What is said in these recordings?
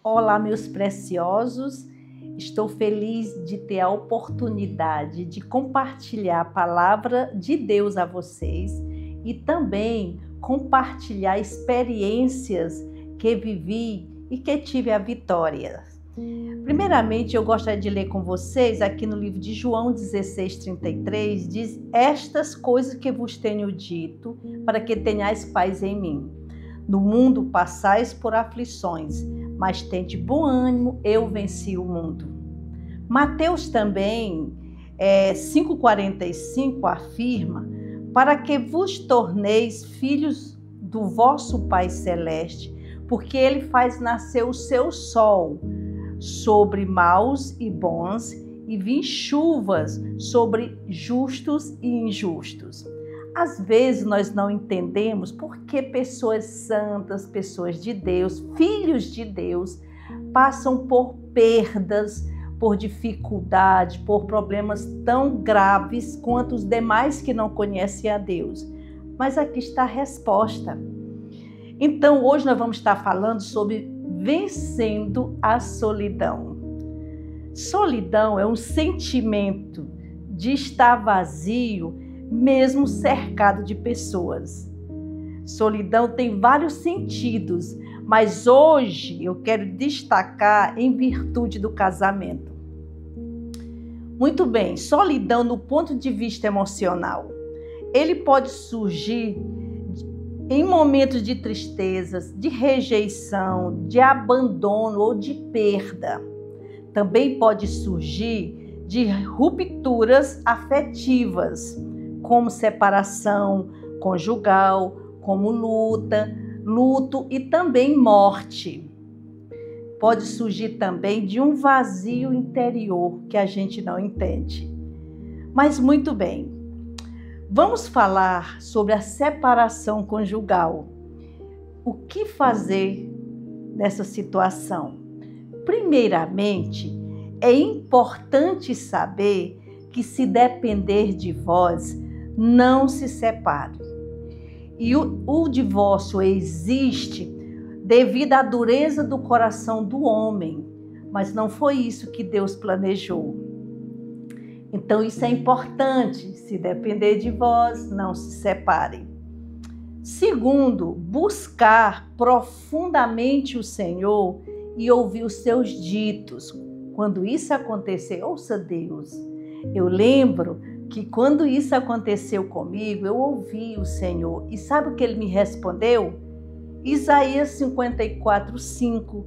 Olá, meus preciosos. Estou feliz de ter a oportunidade de compartilhar a palavra de Deus a vocês e também compartilhar experiências que vivi e que tive a vitória. Primeiramente, eu gostaria de ler com vocês aqui no livro de João 16:33, diz: estas coisas que vos tenho dito, para que tenhais paz em mim. No mundo passais por aflições, mas tende bom ânimo, eu venci o mundo. Mateus também 5,45 afirma: para que vos torneis filhos do vosso Pai Celeste, porque Ele faz nascer o seu sol sobre maus e bons, e vir chuvas sobre justos e injustos. Às vezes nós não entendemos por que pessoas santas, pessoas de Deus, filhos de Deus, passam por perdas, por dificuldade, por problemas tão graves quanto os demais que não conhecem a Deus. Mas aqui está a resposta. Então, hoje nós vamos estar falando sobre vencendo a solidão. Solidão é um sentimento de estar vazio, mesmo cercado de pessoas. Solidão tem vários sentidos, mas hoje eu quero destacar em virtude do casamento. Muito bem, solidão no ponto de vista emocional. Ele pode surgir em momentos de tristezas, de rejeição, de abandono ou de perda. Também pode surgir de rupturas afetivas, como separação conjugal, como luto e também morte. Pode surgir também de um vazio interior que a gente não entende. Mas muito bem, vamos falar sobre a separação conjugal. O que fazer nessa situação? Primeiramente, é importante saber que, se depender de vós, não se separe. E o divórcio existe devido à dureza do coração do homem, mas não foi isso que Deus planejou. Então isso é importante, se depender de vós, não se separem. Segundo, buscar profundamente o Senhor e ouvir os seus ditos. Quando isso acontecer, ouça Deus. Eu lembro que quando isso aconteceu comigo, eu ouvi o Senhor. E sabe o que Ele me respondeu? Isaías 54:5.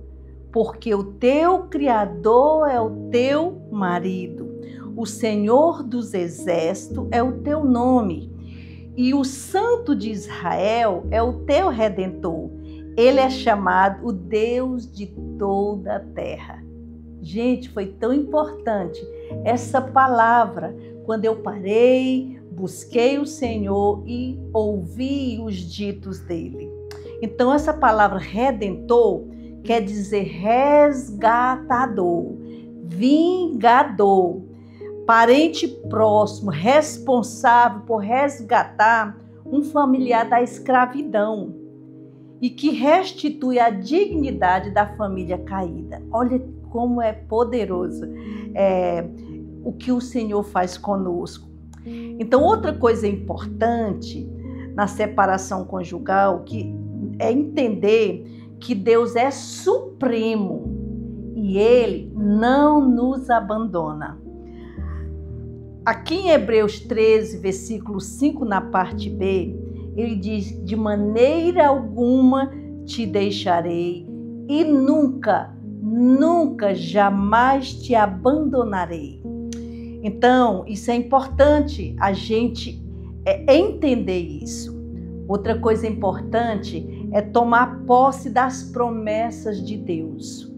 Porque o teu Criador é o teu marido. O Senhor dos Exércitos é o teu nome. E o Santo de Israel é o teu Redentor. Ele é chamado o Deus de toda a terra. Gente, foi tão importante essa palavra quando eu parei, busquei o Senhor e ouvi os ditos dele. Então, essa palavra redentor quer dizer resgatador, vingador, parente próximo, responsável por resgatar um familiar da escravidão e que restitui a dignidade da família caída. Olha como é poderoso o que o Senhor faz conosco. Então, outra coisa importante na separação conjugal é entender que Deus é supremo e Ele não nos abandona. Aqui em Hebreus 13, versículo 5, na parte B, ele diz: de maneira alguma te deixarei e nunca, jamais te abandonarei. Então, isso é importante a gente entender isso. Outra coisa importante é tomar posse das promessas de Deus.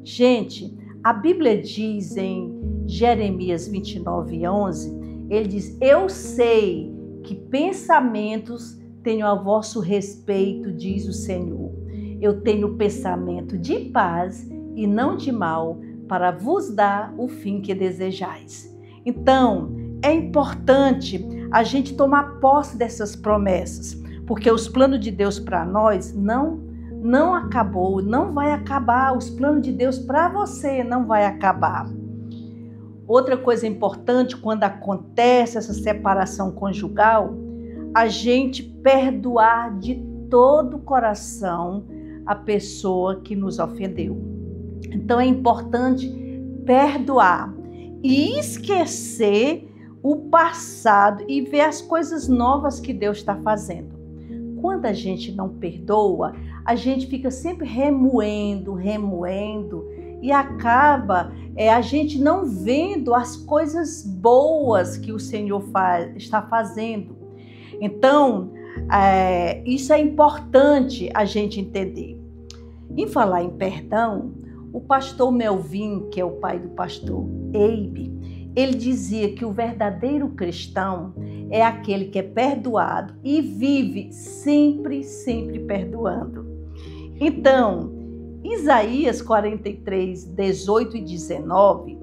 Gente, a Bíblia diz em Jeremias 29:11, ele diz: eu sei que pensamentos tenho a vosso respeito, diz o Senhor. Eu tenho pensamento de paz e não de mal, para vos dar o fim que desejais. Então, é importante a gente tomar posse dessas promessas, porque os planos de Deus para nós não não acabou, não vai acabar. Os planos de Deus para você não vai acabar. Outra coisa importante, quando acontece essa separação conjugal, a gente perdoar de todo o coração a pessoa que nos ofendeu. Então é importante perdoar e esquecer o passado e ver as coisas novas que Deus está fazendo. Quando a gente não perdoa, a gente fica sempre remoendo e acaba a gente não vendo as coisas boas que o Senhor está fazendo. Então, isso é importante a gente entender. Em falar em perdão, o pastor Melvin, que é o pai do pastor Eibe, ele dizia que o verdadeiro cristão é aquele que é perdoado e vive sempre perdoando. Então, Isaías 43, 18 e 19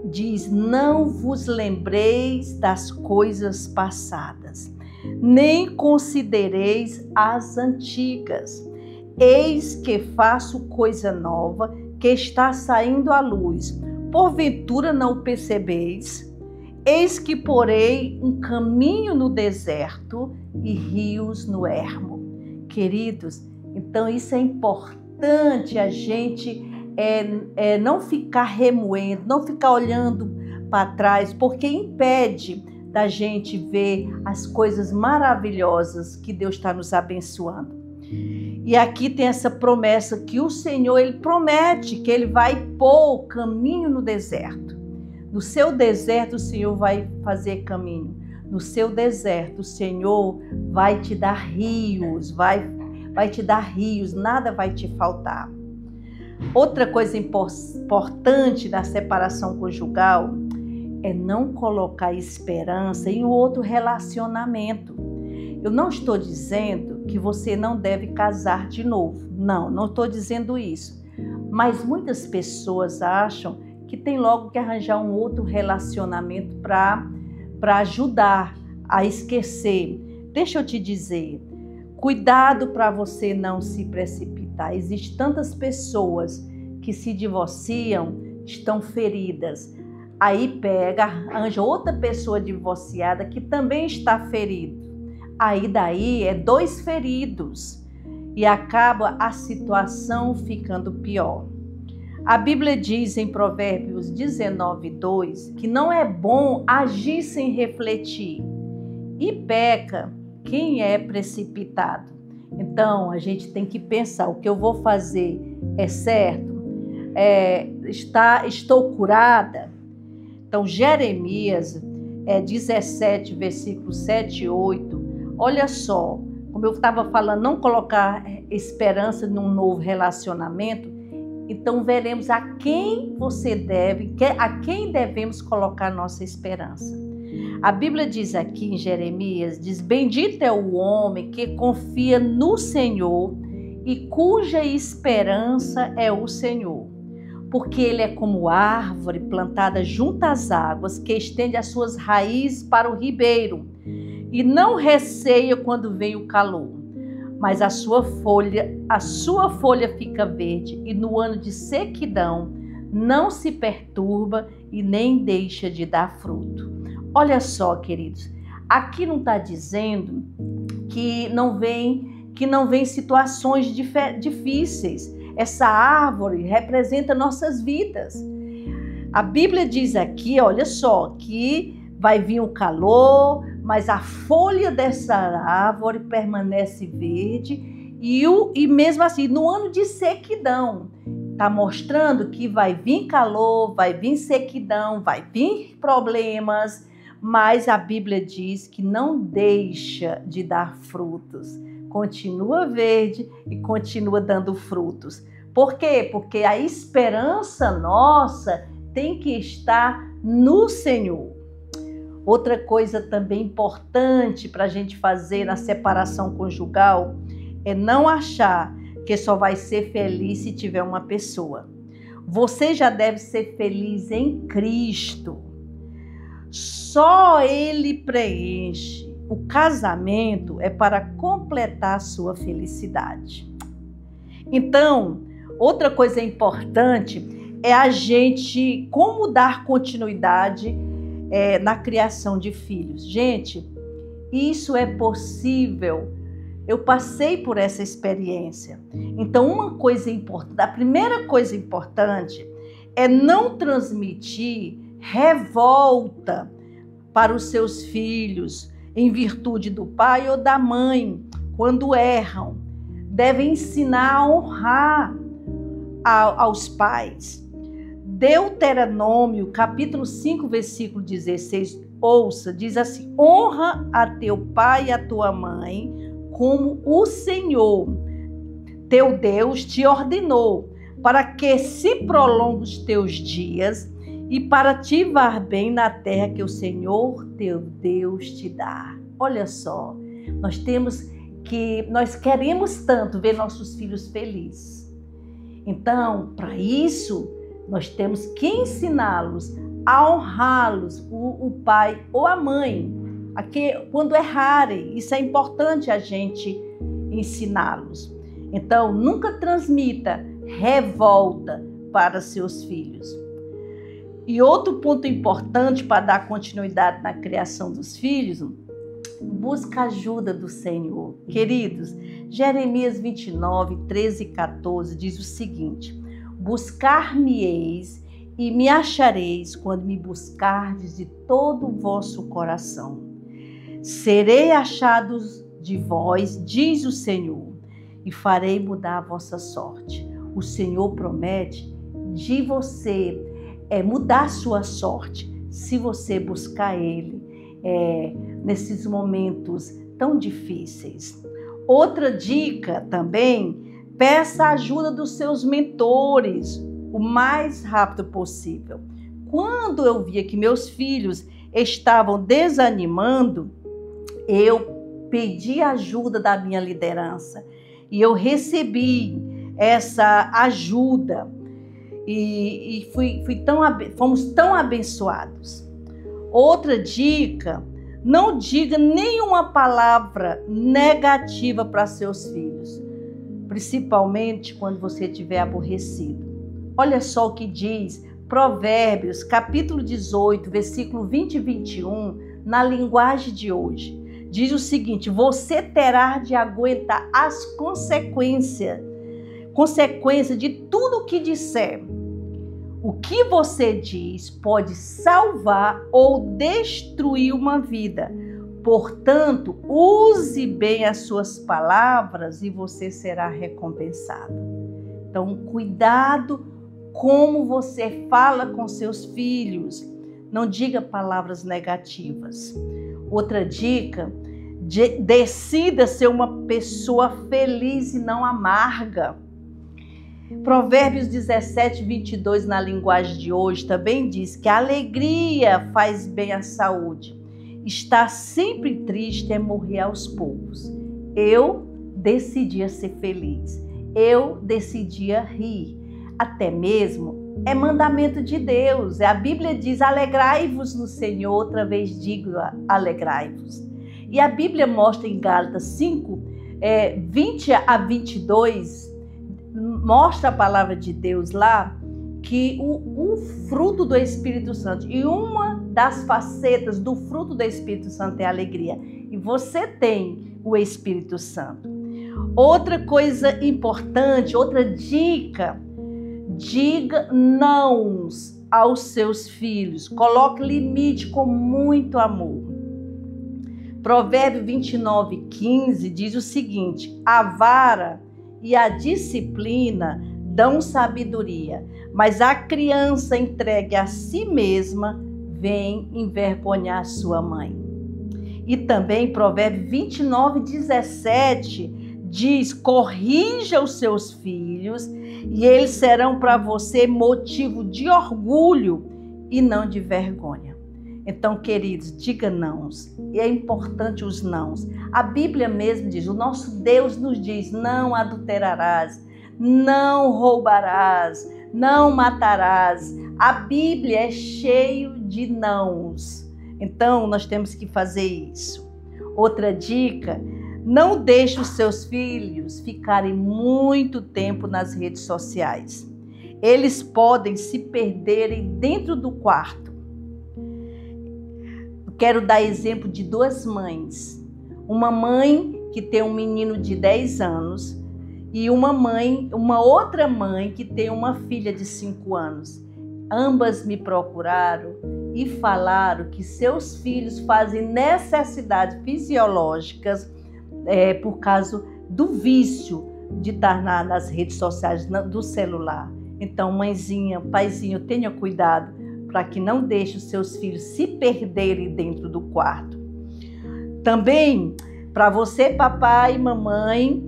diz: não vos lembreis das coisas passadas, nem considereis as antigas. Eis que faço coisa nova, que está saindo à luz. Porventura não o percebeis? Eis que porei um caminho no deserto e rios no ermo. Queridos, então isso é importante a gente não ficar remoendo, não ficar olhando para trás, porque impede da gente ver as coisas maravilhosas que Deus está nos abençoando. E aqui tem essa promessa que o Senhor, Ele promete que Ele vai pôr o caminho no deserto. No seu deserto o Senhor vai fazer caminho. No seu deserto o Senhor vai te dar rios, vai te dar rios, nada vai te faltar. Outra coisa importante da separação conjugal é não colocar esperança em outro relacionamento. Eu não estou dizendo que você não deve casar de novo. Não estou dizendo isso. Mas muitas pessoas acham que tem logo que arranjar um outro relacionamento para ajudar a esquecer. Deixa eu te dizer, cuidado para você não se precipitar. Existem tantas pessoas que se divorciam, estão feridas. Aí arranja outra pessoa divorciada que também está ferida. Aí daí é dois feridos e acaba a situação ficando pior. A Bíblia diz em Provérbios 19:2 que não é bom agir sem refletir e peca quem é precipitado. Então a gente tem que pensar: o que eu vou fazer é certo? Estou curada? Então Jeremias 17, versículos 7 e 8. Olha só, como eu estava falando, não colocar esperança num novo relacionamento. Então veremos a quem devemos colocar nossa esperança. A Bíblia diz aqui em Jeremias, diz: bendito é o homem que confia no Senhor e cuja esperança é o Senhor. Porque ele é como árvore plantada junto às águas, que estende as suas raízes para o ribeiro, e não receia quando vem o calor, mas a sua folha fica verde, e no ano de sequidão não se perturba e nem deixa de dar fruto. Olha só, queridos, aqui não está dizendo que não vem situações difíceis. Essa árvore representa nossas vidas. A Bíblia diz aqui, olha só, que vai vir o calor, mas a folha dessa árvore permanece verde e mesmo assim, no ano de sequidão, está mostrando que vai vir calor, vai vir sequidão, vai vir problemas, mas a Bíblia diz que não deixa de dar frutos. Continua verde e continua dando frutos. Por quê? Porque a esperança nossa tem que estar no Senhor. Outra coisa também importante para a gente fazer na separação conjugal é não achar que só vai ser feliz se tiver uma pessoa. Você já deve ser feliz em Cristo. Só Ele preenche. O casamento é para completar a sua felicidade. Então, outra coisa importante é a gente, como dar continuidade na criação de filhos. Gente, isso é possível. Eu passei por essa experiência. Então, uma coisa importante, a primeira coisa importante é não transmitir revolta para os seus filhos em virtude do pai ou da mãe quando erram. Deve ensinar a honrar aos pais. Deuteronômio, capítulo 5, versículo 16, ouça, diz assim: honra a teu pai e a tua mãe, como o Senhor, teu Deus, te ordenou, para que se prolongue os teus dias e para te vá bem na terra que o Senhor, teu Deus, te dá. Olha só, nós queremos tanto ver nossos filhos felizes. Então, para isso, nós temos que ensiná-los a honrá-los, o pai ou a mãe, quando errarem. Isso é importante a gente ensiná-los. Então, nunca transmita revolta para seus filhos. E outro ponto importante para dar continuidade na criação dos filhos, busca a ajuda do Senhor. Queridos, Jeremias 29, 13 e 14 diz o seguinte: buscar-me-eis e me achareis quando me buscardes de todo o vosso coração. Serei achados de vós, diz o Senhor, e farei mudar a vossa sorte. O Senhor promete de você mudar a sua sorte se você buscar Ele nesses momentos tão difíceis. Outra dica também, peça a ajuda dos seus mentores o mais rápido possível. Quando eu via que meus filhos estavam desanimando, eu pedi ajuda da minha liderança e eu recebi essa ajuda e fomos tão abençoados. Outra dica, não diga nenhuma palavra negativa para seus filhos, principalmente quando você estiver aborrecido. Olha só o que diz Provérbios, capítulo 18, versículo 20 e 21, na linguagem de hoje. Diz o seguinte: você terá de aguentar as consequências de tudo o que disser. O que você diz pode salvar ou destruir uma vida. Portanto, use bem as suas palavras e você será recompensado. Então, cuidado como você fala com seus filhos. Não diga palavras negativas. Outra dica, decida ser uma pessoa feliz e não amarga. Provérbios 17, 22, na linguagem de hoje, também diz que a alegria faz bem à saúde. Estar sempre triste é morrer aos poucos. Eu decidia ser feliz. Eu decidia rir. Até mesmo é mandamento de Deus. A Bíblia diz: alegrai-vos no Senhor. Outra vez digo: alegrai-vos. E a Bíblia mostra em Gálatas 5, 20 a 22, mostra a palavra de Deus lá, que o fruto do Espírito Santo, e uma das facetas do fruto do Espírito Santo é a alegria. E você tem o Espírito Santo. Outra coisa importante, outra dica, diga não aos seus filhos. Coloque limite com muito amor. Provérbio 29, 15 diz o seguinte: a vara e a disciplina dão sabedoria, mas a criança entregue a si mesma vem envergonhar sua mãe. E também Provérbio 29, 17 diz: corrija os seus filhos e eles serão para você motivo de orgulho e não de vergonha. Então, queridos, diga nãos. E é importante os nãos. A Bíblia mesmo diz, o nosso Deus nos diz: não adulterarás, não roubarás, não matarás. A Bíblia é cheia de nãos. Então, nós temos que fazer isso. Outra dica, Não deixe os seus filhos ficarem muito tempo nas redes sociais. Eles podem se perderem dentro do quarto. Quero dar exemplo de duas mães. Uma mãe que tem um menino de 10 anos e uma outra mãe que tem uma filha de 5 anos. Ambas me procuraram e falaram que seus filhos fazem necessidades fisiológicas por causa do vício de estar nas redes sociais, do celular. Então, mãezinha, paizinho, tenha cuidado para que não deixe os seus filhos se perderem dentro do quarto. Também, para você, papai e mamãe,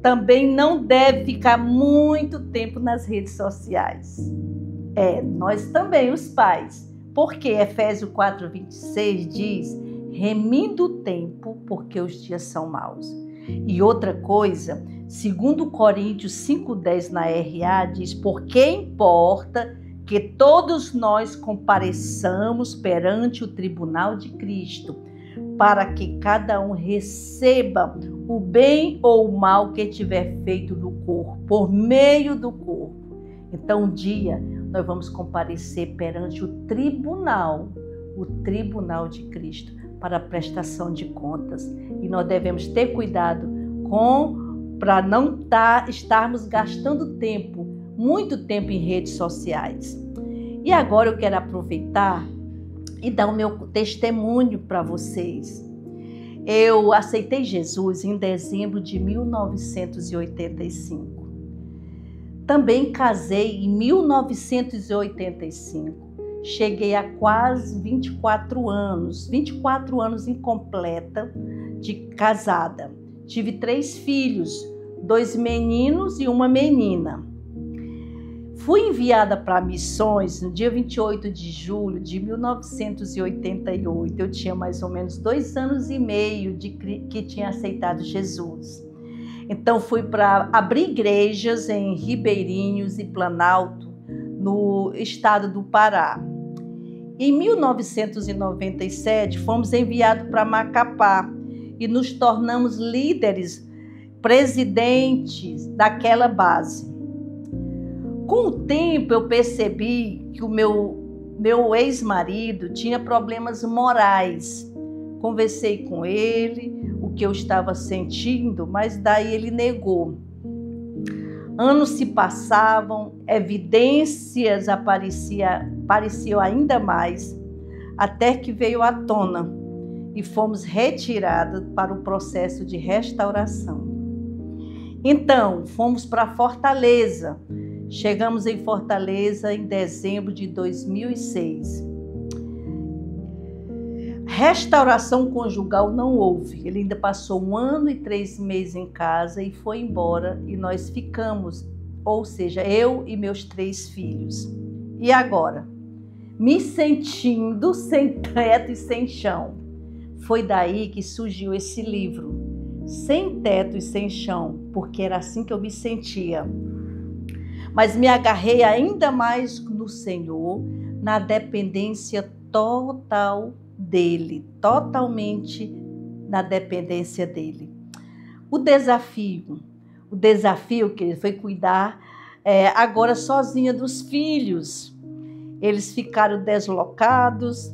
também não deve ficar muito tempo nas redes sociais. Nós também, os pais. Porque Efésios 4:26 diz: remindo o tempo, porque os dias são maus. E outra coisa, 2 Coríntios 5:10 na RA diz: porque importa que todos nós compareçamos perante o tribunal de Cristo, para que cada um receba o bem ou o mal que tiver feito no corpo, por meio do corpo. Então, um dia nós vamos comparecer perante o tribunal de Cristo, para a prestação de contas. E nós devemos ter cuidado para não estarmos gastando muito tempo em redes sociais. E agora eu quero aproveitar e dar o meu testemunho para vocês. Eu aceitei Jesus em dezembro de 1985. Também casei em 1985. Cheguei a quase 24 anos incompleta de casada. Tive 3 filhos, 2 meninos e uma menina. Fui enviada para missões no dia 28 de julho de 1988. Eu tinha mais ou menos 2 anos e meio que tinha aceitado Jesus. Então fui para abrir igrejas em Ribeirinhos e Planalto, no estado do Pará. Em 1997, fomos enviados para Macapá e nos tornamos líderes, presidentes daquela base. Com o tempo, eu percebi que o meu ex-marido tinha problemas morais. Conversei com ele, o que eu estava sentindo, mas daí ele negou. Anos se passavam, evidências apareciam ainda mais, até que veio à tona e fomos retirados para o processo de restauração. Então, fomos para Fortaleza. Chegamos em Fortaleza em dezembro de 2006. Restauração conjugal não houve. Ele ainda passou 1 ano e 3 meses em casa e foi embora e nós ficamos, ou seja, eu e meus 3 filhos. E agora? Me sentindo sem teto e sem chão. Foi daí que surgiu esse livro, Sem Teto e Sem Chão, porque era assim que eu me sentia. Mas me agarrei ainda mais no Senhor, na dependência total dele, totalmente na dependência dele. O desafio que foi cuidar agora sozinha dos filhos. Eles ficaram deslocados.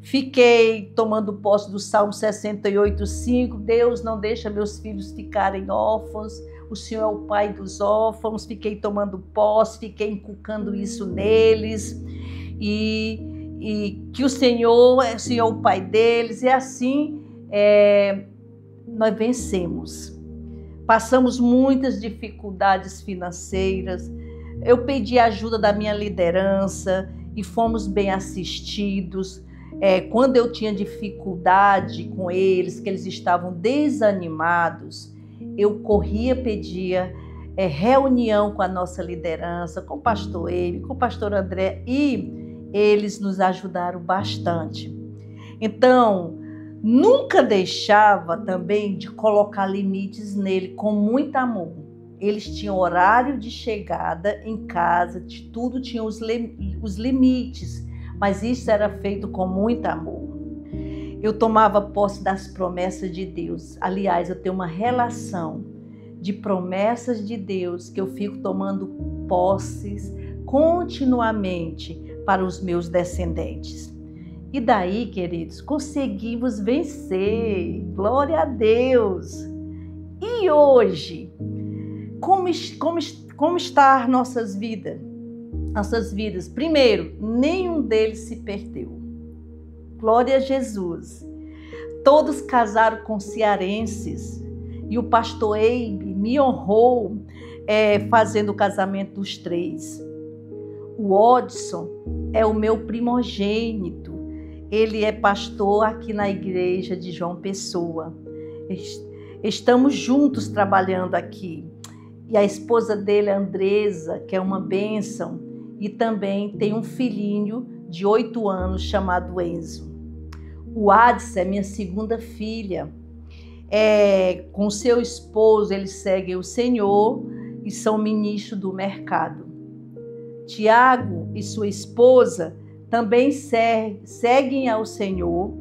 Fiquei tomando posse do Salmo 68:5. Deus não deixa meus filhos ficarem órfãos. O Senhor é o pai dos órfãos. Fiquei tomando posse, fiquei inculcando isso neles. E que o Senhor é o pai deles. E assim nós vencemos. Passamos muitas dificuldades financeiras. Eu pedi ajuda da minha liderança e fomos bem assistidos. Quando eu tinha dificuldade com eles, que eles estavam desanimados, eu corria, pedia reunião com a nossa liderança, com o pastor Ele, com o pastor André, e eles nos ajudaram bastante. Então, nunca deixava também de colocar limites nele, com muito amor. Eles tinham horário de chegada em casa, de tudo tinha os limites, mas isso era feito com muito amor. eu tomava posse das promessas de Deus. Aliás, eu tenho uma relação de promessas de Deus que eu fico tomando posses continuamente para os meus descendentes. E daí, queridos, conseguimos vencer. Glória a Deus! E hoje, como está nossas vidas? Nossas vidas. Primeiro, nenhum deles se perdeu. Glória a Jesus. Todos casaram com cearenses. E o pastor Eibe me honrou fazendo o casamento dos 3. O Odson é o meu primogênito. Ele é pastor aqui na igreja de João Pessoa. Estamos juntos trabalhando aqui. E a esposa dele, a Andresa, que é uma bênção. E também tem um filhinho de 8 anos chamado Enzo. O Adson é minha segunda filha. Com seu esposo, eles seguem o Senhor e são ministros do mercado. Tiago e sua esposa também seguem ao Senhor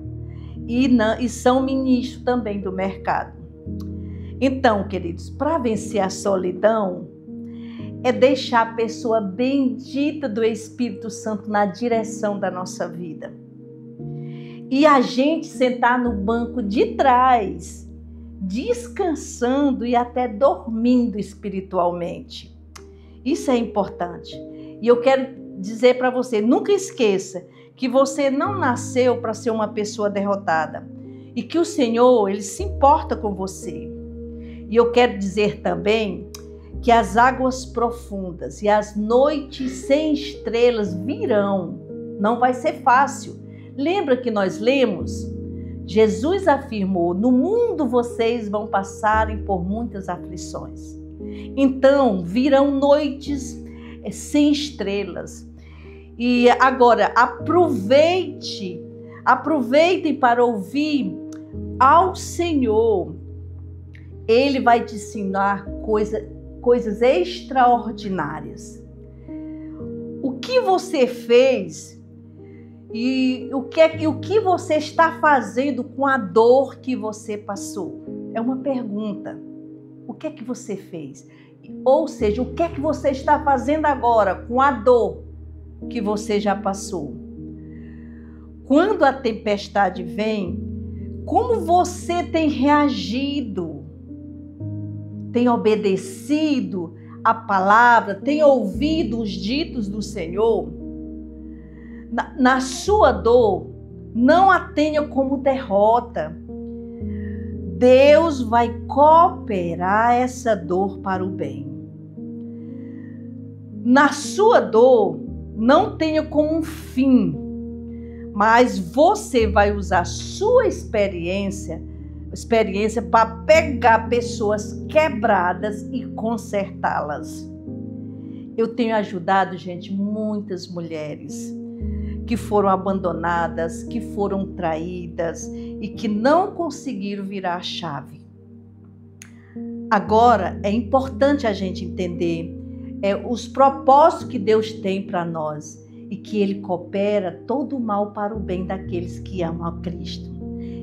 e são ministros também do mercado. Então, queridos, para vencer a solidão, é deixar a pessoa bendita do Espírito Santo na direção da nossa vida. E a gente sentar no banco de trás, descansando e até dormindo espiritualmente. Isso é importante. E eu quero dizer para você, nunca esqueça que você não nasceu para ser uma pessoa derrotada. E que o Senhor, Ele se importa com você. E eu quero dizer também que as águas profundas e as noites sem estrelas virão. Não vai ser fácil. Lembra que nós lemos? Jesus afirmou, no mundo vocês vão passarem por muitas aflições. Então, virão noites sem estrelas. E agora, aproveitem para ouvir ao Senhor. Ele vai te ensinar coisas extraordinárias. O que você fez e o que você está fazendo com a dor que você passou? É uma pergunta. O que é que você fez? Ou seja, o que é que você está fazendo agora com a dor que você já passou? Quando a tempestade vem, como você tem reagido? Tem obedecido a palavra? Tem ouvido os ditos do Senhor? Na sua dor, não a tenha como derrota. Deus vai cooperar essa dor para o bem. Na sua dor, não tenha como um fim, mas você vai usar sua experiência para pegar pessoas quebradas e consertá-las. Eu tenho ajudado, gente, muitas mulheres que foram abandonadas, que foram traídas e que não conseguiram virar a chave. Agora, é importante a gente entender os propósitos que Deus tem para nós e que Ele coopera todo o mal para o bem daqueles que amam a Cristo.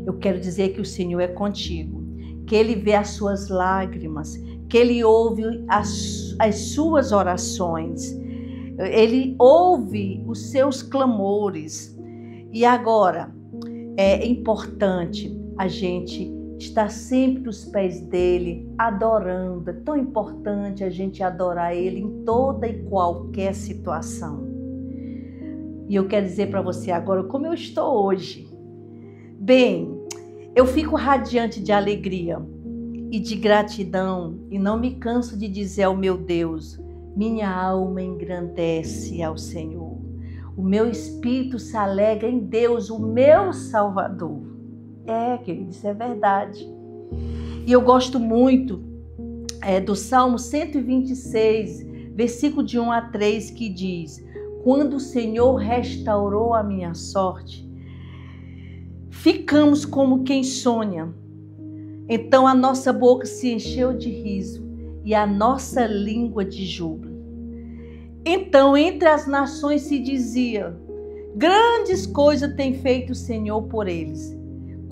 Eu quero dizer que o Senhor é contigo, que Ele vê as suas lágrimas, que Ele ouve as suas orações, Ele ouve os seus clamores. E agora, é importante a gente estar sempre aos pés dele, adorando. É tão importante a gente adorar ele em toda e qualquer situação. E eu quero dizer para você agora como eu estou hoje. Bem, eu fico radiante de alegria e de gratidão e não me canso de dizer ao meu Deus, minha alma engrandece ao Senhor. O meu espírito se alegra em Deus, o meu Salvador. Querido, isso é verdade. E eu gosto muito do Salmo 126, versículo de 1 a 3, que diz: quando o Senhor restaurou a minha sorte, ficamos como quem sonha. Então a nossa boca se encheu de riso e a nossa língua de júbilo. Então entre as nações se dizia: grandes coisas tem feito o Senhor por eles.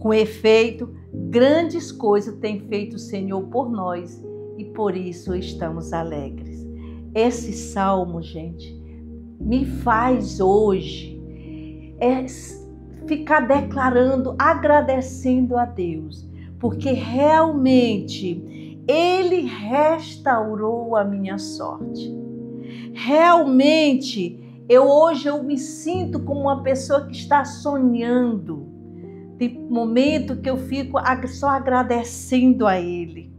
Com efeito, grandes coisas tem feito o Senhor por nós e por isso estamos alegres. Esse salmo, gente, me faz hoje ficar declarando, agradecendo a Deus, porque realmente Ele restaurou a minha sorte. Realmente, hoje eu me sinto como uma pessoa que está sonhando. Tem momento que eu fico só agradecendo a Ele.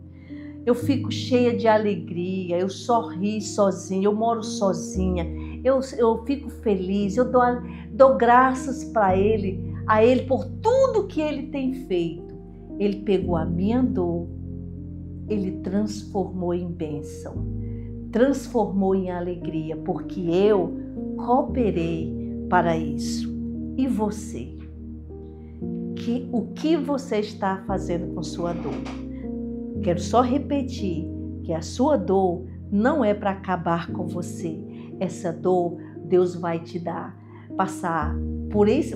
Eu fico cheia de alegria, eu sorri sozinha, eu moro sozinha, eu fico feliz, eu dou graças a Ele por tudo que Ele tem feito. Ele pegou a minha dor, Ele transformou em bênção, transformou em alegria, porque eu cooperei para isso. E você? O que você está fazendo com sua dor? Quero só repetir que a sua dor não é para acabar com você. Essa dor Deus vai te dar,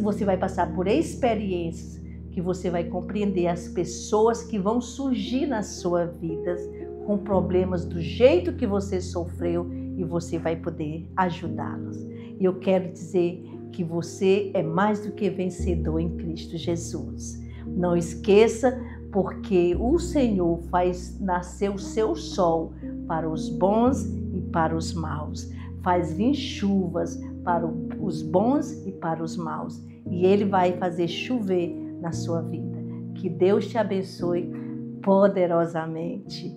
você vai passar por experiências que você vai compreender as pessoas que vão surgir na sua vida com problemas do jeito que você sofreu e você vai poder ajudá-los. E eu quero dizer que você é mais do que vencedor em Cristo Jesus. Não esqueça, porque o Senhor faz nascer o seu sol para os bons e para os maus. Faz vir chuvas para os bons e para os maus. E Ele vai fazer chover na sua vida. Que Deus te abençoe poderosamente.